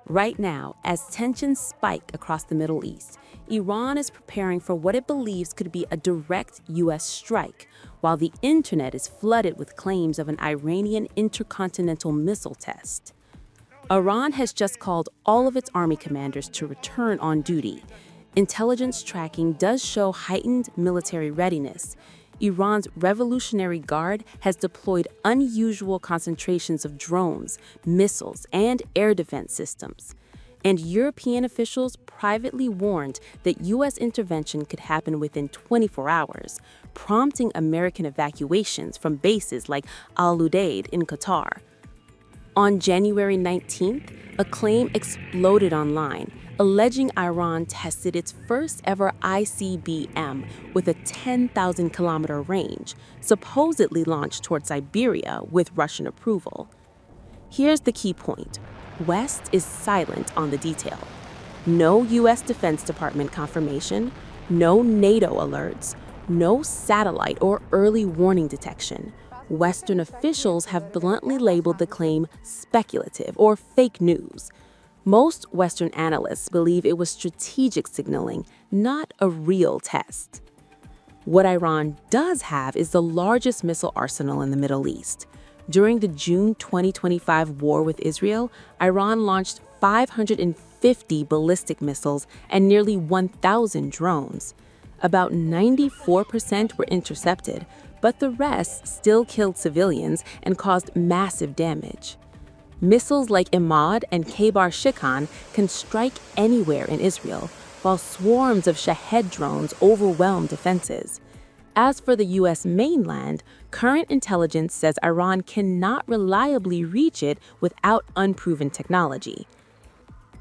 Right now, as tensions spike across the Middle East, Iran is preparing for what it believes could be a direct U.S. strike, while the internet is flooded with claims of an Iranian intercontinental missile test. Iran has just called all of its army commanders to return on duty. Intelligence tracking does show heightened military readiness. Iran's Revolutionary Guard has deployed unusual concentrations of drones, missiles, and air defense systems. And European officials privately warned that U.S. intervention could happen within 24 hours, prompting American evacuations from bases like Al Udeid in Qatar. On January 19th, a claim exploded online, alleging Iran tested its first ever ICBM with a 10,000-kilometer range, supposedly launched toward Siberia with Russian approval. Here's the key point. West is silent on the detail. No U.S. Defense Department confirmation, no NATO alerts, no satellite or early warning detection. Western officials have bluntly labeled the claim speculative or fake news. Most Western analysts believe it was strategic signaling, not a real test. What Iran does have is the largest missile arsenal in the Middle East. During the June 2025 war with Israel, Iran launched 550 ballistic missiles and nearly 1,000 drones. About 94% were intercepted, but the rest still killed civilians and caused massive damage. Missiles like Imad and Khaybar Shikan can strike anywhere in Israel, while swarms of Shahed drones overwhelm defenses. As for the U.S. mainland, current intelligence says Iran cannot reliably reach it without unproven technology.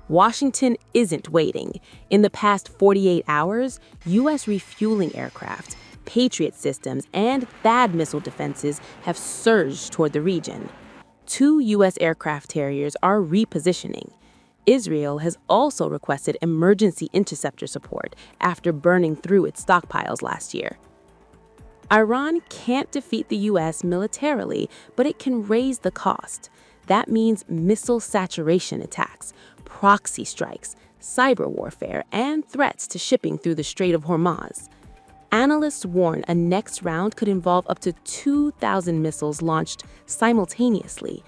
Washington isn't waiting. In the past 48 hours, U.S. refueling aircraft, Patriot systems, and THAAD missile defenses have surged toward the region. 2 U.S. aircraft carriers are repositioning. Israel has also requested emergency interceptor support after burning through its stockpiles last year. Iran can't defeat the U.S. militarily, but it can raise the cost. That means missile saturation attacks, proxy strikes, cyber warfare, and threats to shipping through the Strait of Hormuz. Analysts warn a next round could involve up to 2,000 missiles launched simultaneously.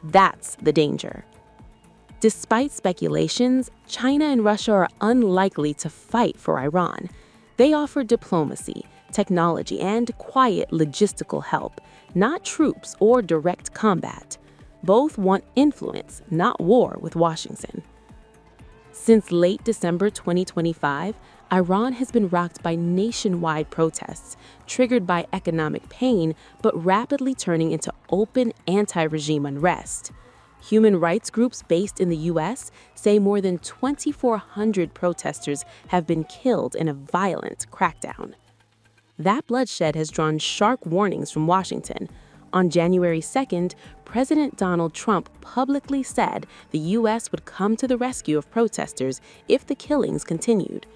That's the danger. Despite speculations, China and Russia are unlikely to fight for Iran. They offer diplomacy, technology, and quiet logistical help, not troops or direct combat. Both want influence, not war with Washington. Since late December 2025, Iran has been rocked by nationwide protests, triggered by economic pain, but rapidly turning into open anti-regime unrest. Human rights groups based in the U.S. say more than 2,400 protesters have been killed in a violent crackdown. That bloodshed has drawn sharp warnings from Washington. On January 2nd, President Donald Trump publicly said the U.S. would come to the rescue of protesters if the killings continued.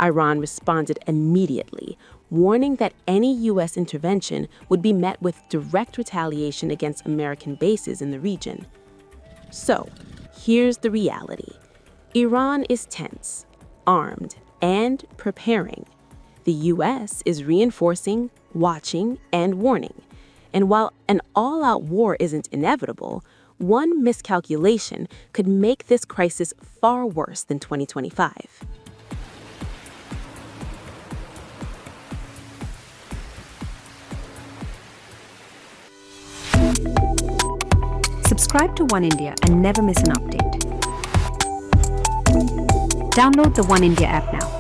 Iran responded immediately, warning that any U.S. intervention would be met with direct retaliation against American bases in the region. So, here's the reality. Iran is tense, armed, and preparing. The U.S. is reinforcing, watching, and warning. And while an all-out war isn't inevitable, one miscalculation could make this crisis far worse than 2025. Subscribe to One India and never miss an update. Download the One India app now.